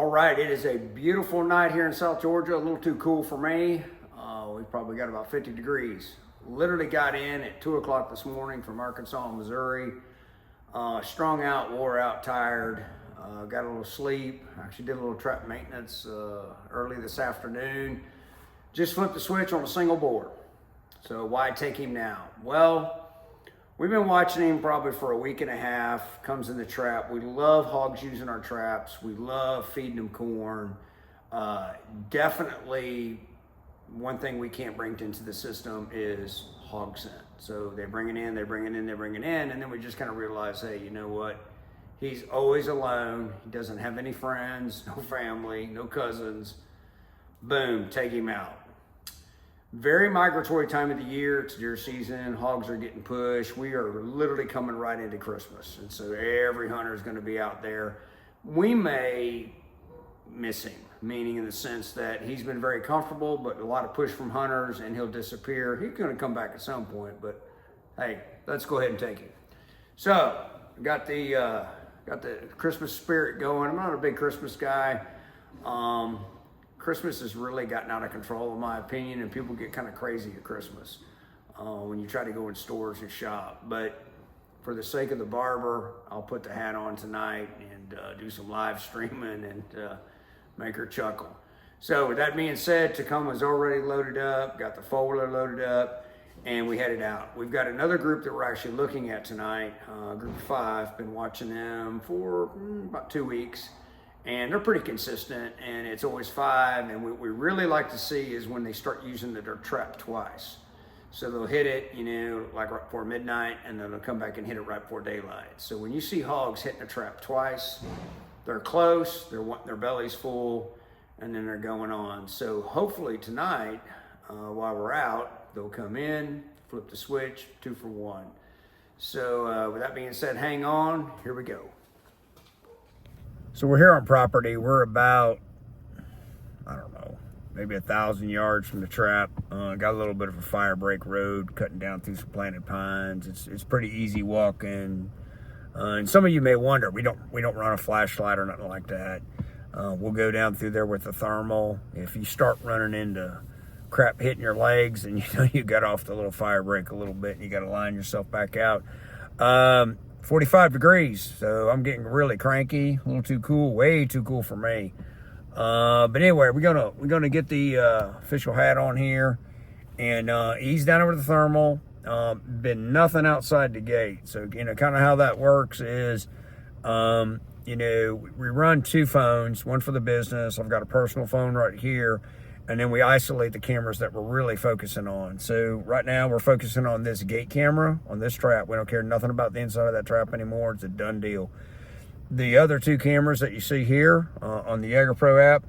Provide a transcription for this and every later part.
All right, it is a beautiful night here in South Georgia, a little too cool for me. We've probably got about 50 degrees. Literally got in at 2 o'clock this morning from Arkansas and Missouri. Strung out, wore out, tired. Got a little sleep. Actually did a little trap maintenance early this afternoon. Just flipped the switch on a single boar. So why take him now? Well, we've been watching him probably for a week and a half. Comes in the trap. We love hogs using our traps. We love feeding them corn. Definitely one thing we can't bring into the system is hog scent. So they bring it in, they bring it in, they bring it in, and then we just kind of realize, hey, you know what? He's always alone. He doesn't have any friends, no family, no cousins. Boom, take him out. Very migratory time of the year. It's deer season. Hogs are getting pushed. We are literally coming right into Christmas. And so every hunter is going to be out there. We may miss him, meaning in the sense that he's been very comfortable, but a lot of push from hunters and he'll disappear. He's going to come back at some point, but hey, let's go ahead and take him. So got the Christmas spirit going. I'm not a big Christmas guy. Christmas has really gotten out of control, in my opinion, and people get kind of crazy at Christmas when you try to go in stores and shop. But for the sake of the barber, I'll put the hat on tonight and do some live streaming and make her chuckle. So with that being said, Tacoma's already loaded up, got the four-wheeler loaded up, and we headed out. We've got another group that we're actually looking at tonight, group of 5. Been watching them for about 2 weeks. And they're pretty consistent, and it's always 5. And what we really like to see is when they start using their trap twice. So they'll hit it, like right before midnight, and then they'll come back and hit it right before daylight. So when you see hogs hitting a trap twice, they're close, their belly's full, and then they're going on. So hopefully tonight, while we're out, they'll come in, flip the switch, 2 for 1. So with that being said, hang on, here we go. So we're here on property. We're about, I don't know, maybe 1,000 yards from the trap. Got a little bit of a fire break road cutting down through some planted pines. It's pretty easy walking. And some of you may wonder, we don't run a flashlight or nothing like that. We'll go down through there with the thermal. If you start running into crap hitting your legs, and you got off the little fire break a little bit, and you got to line yourself back out. 45 degrees, so I'm getting really cranky, a little too cool, way too cool for me. But anyway, we're gonna get the official hat on here and ease down over the thermal. Been nothing outside the gate, so kind of how that works is, we run 2 phones, one for the business. I've got a personal phone right here. And then we isolate the cameras that we're really focusing on. So right now we're focusing on this gate camera on this trap. We don't care nothing about the inside of that trap anymore. It's a done deal. The other 2 cameras that you see here on the Jaeger Pro app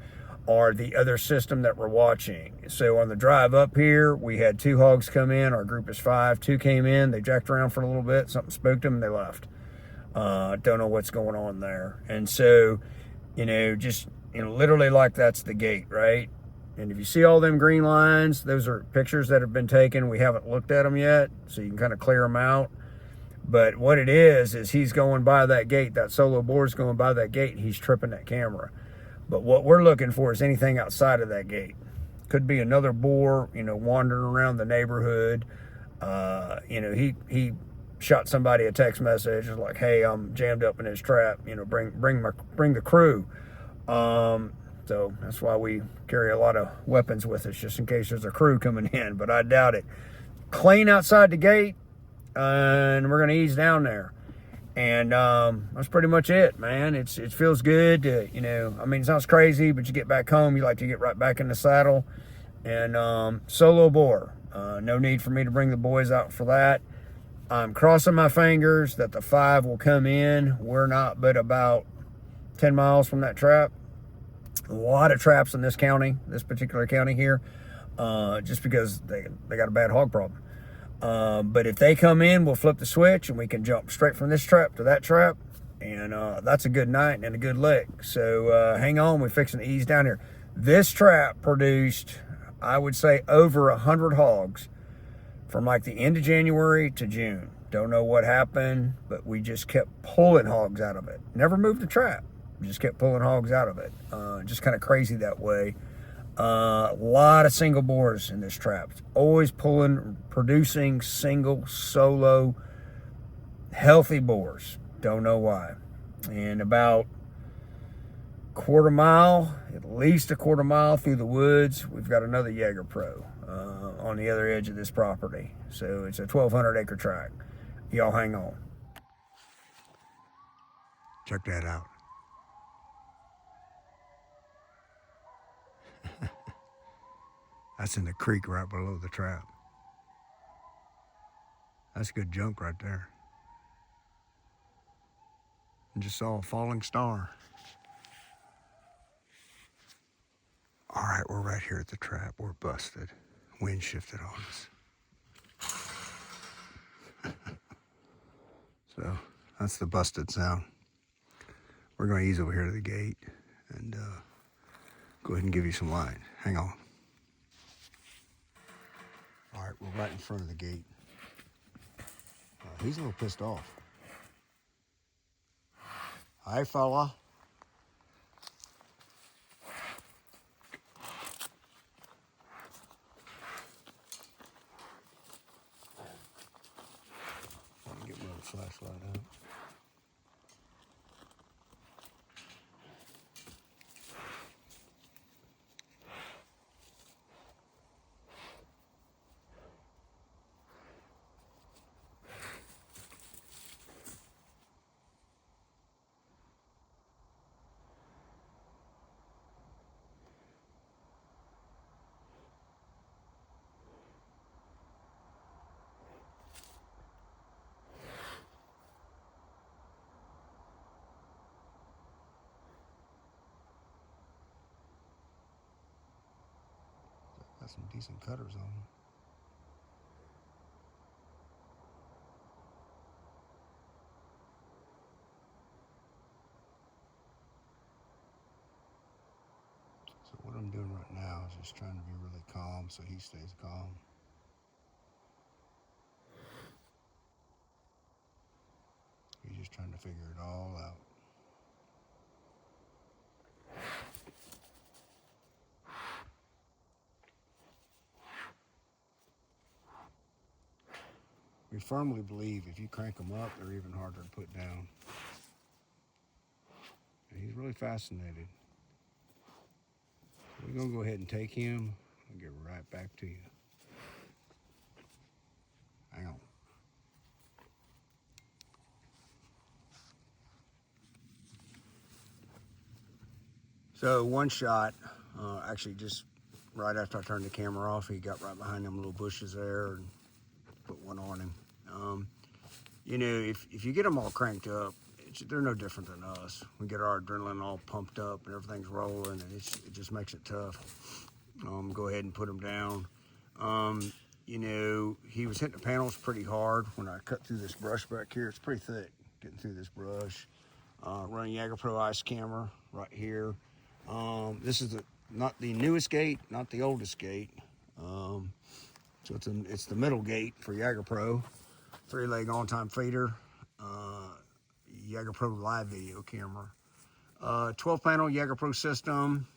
are the other system that we're watching. So on the drive up here, we had 2 hogs come in. Our group is 5. 2 came in. They jacked around for a little bit. Something spooked them and they left. Don't know what's going on there. And so, literally like that's the gate, right? And if you see all them green lines, those are pictures that have been taken. We haven't looked at them yet, so you can kind of clear them out. But what it is he's going by that gate. That solo boar's going by that gate, and he's tripping that camera. But what we're looking for is anything outside of that gate. Could be another boar, wandering around the neighborhood. He shot somebody a text message like, "Hey, I'm jammed up in his trap. Bring the crew." So that's why we carry a lot of weapons with us, just in case there's a crew coming in, but I doubt it. Clean outside the gate, and we're going to ease down there. And that's pretty much it, man. It feels good to, it sounds crazy, but you get back home, you like to get right back in the saddle. And solo boar. No need for me to bring the boys out for that. I'm crossing my fingers that the 5 will come in. We're not but about 10 miles from that trap. A lot of traps in this county, this particular county here, just because they got a bad hog problem. But if they come in, we'll flip the switch and we can jump straight from this trap to that trap. And that's a good night and a good lick. So hang on, we're fixing to ease down here. This trap produced, I would say, over 100 hogs from like the end of January to June. Don't know what happened, but we just kept pulling hogs out of it. Never moved the trap. just kept pulling hogs out of it. Just kind of crazy that way. A lot of single boars in this trap. Always producing single, solo, healthy boars. Don't know why. And about quarter mile, at least a quarter mile through the woods, we've got another Jaeger Pro on the other edge of this property. So it's a 1,200 acre tract. Y'all hang on. Check that out. That's in the creek right below the trap. That's good junk right there. I just saw a falling star. All right, we're right here at the trap. We're busted. Wind shifted on us. So that's the busted sound. We're going to ease over here to the gate and go ahead and give you some light. Hang on. All right, we're right in front of the gate. He's a little pissed off. Hi, fella. Let me get my flashlight out. Got some decent cutters on them. So what I'm doing right now is just trying to be really calm so he stays calm. He's just trying to figure it all out. We firmly believe if you crank them up, they're even harder to put down. And he's really fascinated. We're going to go ahead and take him. I'll get right back to you. Hang on. So one shot, actually just right after I turned the camera off, he got right behind them little bushes there and put one on him. You know, if you get them all cranked up, they're no different than us. We get our adrenaline all pumped up and everything's rolling, and it just makes it tough. Go ahead and put them down. You know, he was hitting the panels pretty hard when I cut through this brush back here. It's pretty thick getting through this brush. Running Jaeger Pro ice camera right here. This is not the newest gate, not the oldest gate. So it's the middle gate for Jaeger Pro. 3-leg on-time feeder. Jaeger Pro live video camera. 12-panel Jaeger Pro system.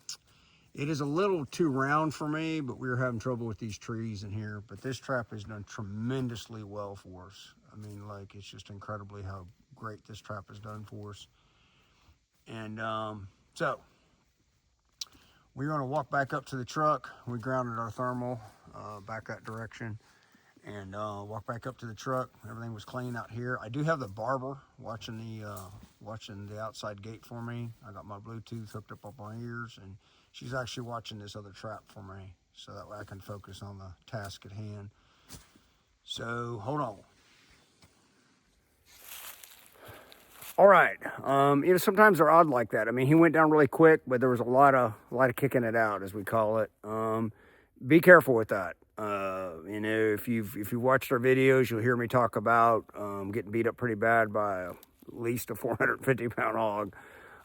It is a little too round for me, but we were having trouble with these trees in here. But this trap has done tremendously well for us. I mean, like, it's just incredibly how great this trap has done for us. And so we're going to walk back up to the truck. We grounded our thermal back that direction and walk back up to the truck. Everything was clean out here. I do have the barber watching the outside gate for me. I got my Bluetooth hooked up my ears, and she's actually watching this other trap for me, so that way I can focus on the task at hand. So hold on. All right, you know, sometimes they're odd like that. I mean, he went down really quick, but there was a lot of kicking it out, as we call it. Be careful with that. You know, if you've watched our videos, you'll hear me talk about getting beat up pretty bad by at least a 450-pound hog.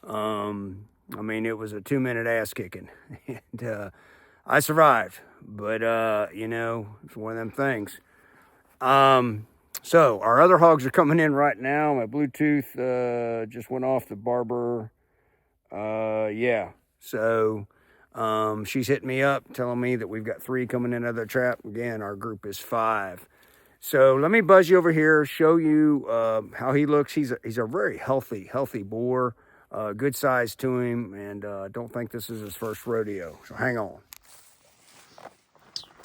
I mean, it was a 2-minute ass kicking, and I survived. But you know, it's one of them things. So our other hogs are coming in right now. My Bluetooth just went off. The barber Yeah. So she's hitting me up, telling me that we've got 3 coming in out of the trap. Again, our group is 5. So let me buzz you over here, show you how he looks. He's a very healthy boar. Good size to him, and don't think this is his first rodeo. So hang on.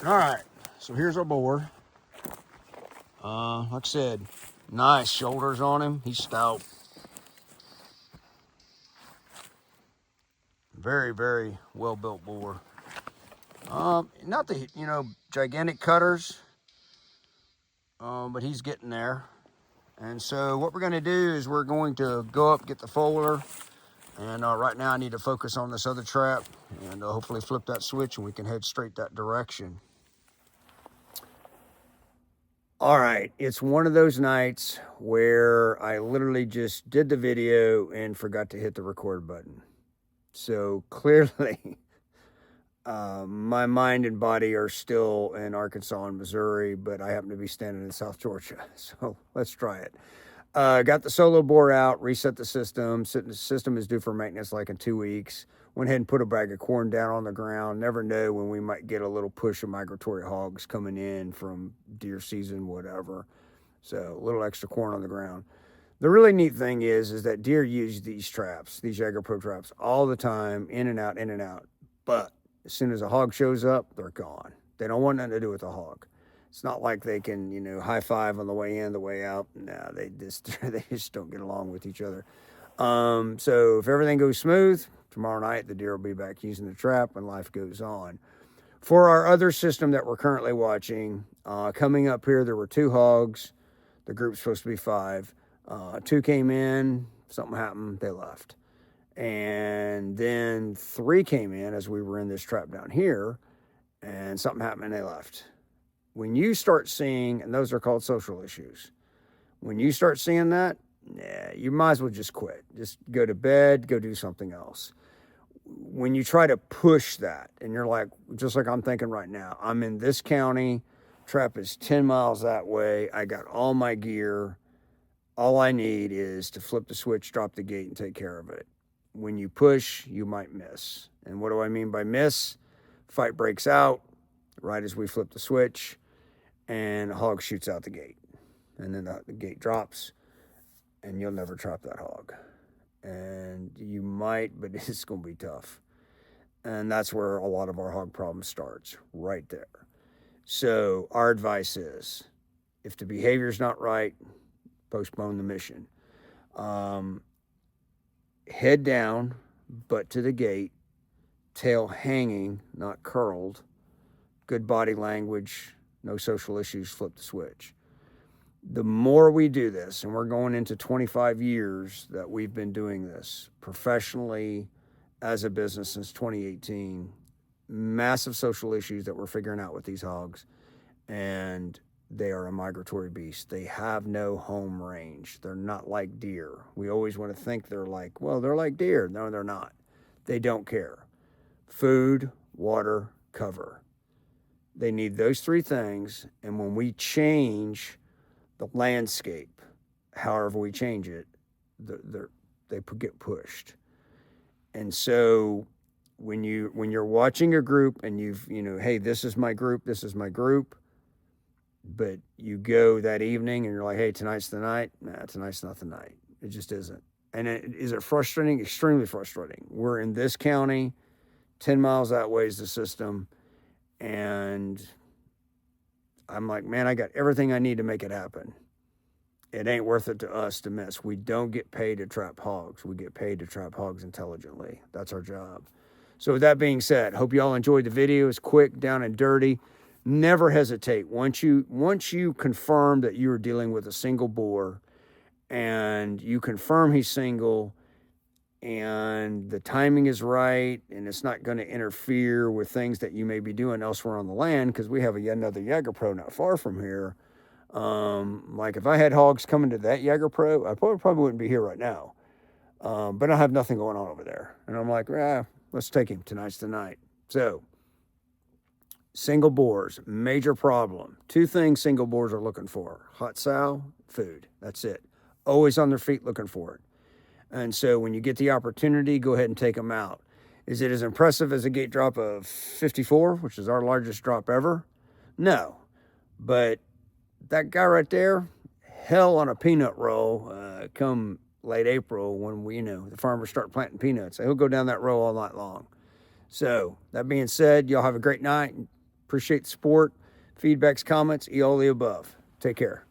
All right. So here's our boar. Like I said, nice shoulders on him. He's stout. Very well built boar. Not the gigantic cutters, but he's getting there. And so what we're going to do is we're going to go up, get the foaler, and right now I need to focus on this other trap and hopefully flip that switch and we can head straight that direction. All right, it's one of those nights where I literally just did the video and forgot to hit the record button. So clearly, my mind and body are still in Arkansas and Missouri, but I happen to be standing in South Georgia. So let's try it. Got the solo bore out, reset the system. The system is due for maintenance like in 2 weeks. Went ahead and put a bag of corn down on the ground. Never know when we might get a little push of migratory hogs coming in from deer season, whatever. So a little extra corn on the ground. The really neat thing is that deer use these traps, these Jaeger Pro traps, all the time, in and out, in and out. But as soon as a hog shows up, they're gone. They don't want nothing to do with the hog. It's not like they can, high five on the way in, the way out. No, they just don't get along with each other. So if everything goes smooth, tomorrow night the deer will be back using the trap and life goes on. For our other system that we're currently watching, coming up here, there were 2 hogs. The group's supposed to be 5. 2 came in, something happened, they left. And then 3 came in as we were in this trap down here, and something happened and they left. When you start seeing, and those are called social issues, when you start seeing that, you might as well just quit. Just go to bed, go do something else. When you try to push that, and you're like, just like I'm thinking right now, I'm in this county, trap is 10 miles that way, I got all my gear, all I need is to flip the switch, drop the gate, and take care of it. When you push, you might miss. And what do I mean by miss? Fight breaks out right as we flip the switch, and a hog shoots out the gate. And then the gate drops, and you'll never trap that hog. And you might, but it's going to be tough. And that's where a lot of our hog problem starts, right there. So our advice is, if the behavior's not right, postpone the mission. Head down, butt to the gate, tail hanging, not curled, good body language, no social issues, flip the switch. The more we do this, and we're going into 25 years that we've been doing this professionally as a business since 2018, massive social issues that we're figuring out with these hogs, and they are a migratory beast. They have no home range. They're not like deer. We always want to think they're like deer. No, they're not. They don't care. Food, water, cover. They need those 3 things, and when we change the landscape, however we change it, they get pushed. And so when you're watching a group and hey, this is my group, but you go that evening and you're like, hey, tonight's the night. Nah, tonight's not the night. It just isn't. And is it frustrating? Extremely frustrating. We're in this county, 10 miles that way is the system, and I'm like, man, I got everything I need to make it happen. It ain't worth it to us to miss. We don't get paid to trap hogs. We get paid to trap hogs intelligently. That's our job. So with that being said, hope you all enjoyed the video. It's quick, down and dirty. Never hesitate. Once you confirm that you are dealing with a single boar and you confirm he's single and the timing is right and it's not going to interfere with things that you may be doing elsewhere on the land, because we have yet another Jaeger Pro not far from here. Like if I had hogs coming to that Jaeger Pro, I probably wouldn't be here right now. But I have nothing going on over there. And I'm like, let's take him. Tonight's the night. So single boars, major problem. 2 things single boars are looking for: hot sow, food. That's it. Always on their feet looking for it. And so when you get the opportunity, go ahead and take them out. Is it as impressive as a gate drop of 54, which is our largest drop ever? No. But that guy right there, hell on a peanut roll come late April when the farmers start planting peanuts. He'll go down that row all night long. So that being said, y'all have a great night. Appreciate the support, feedbacks, comments, all the above. Take care.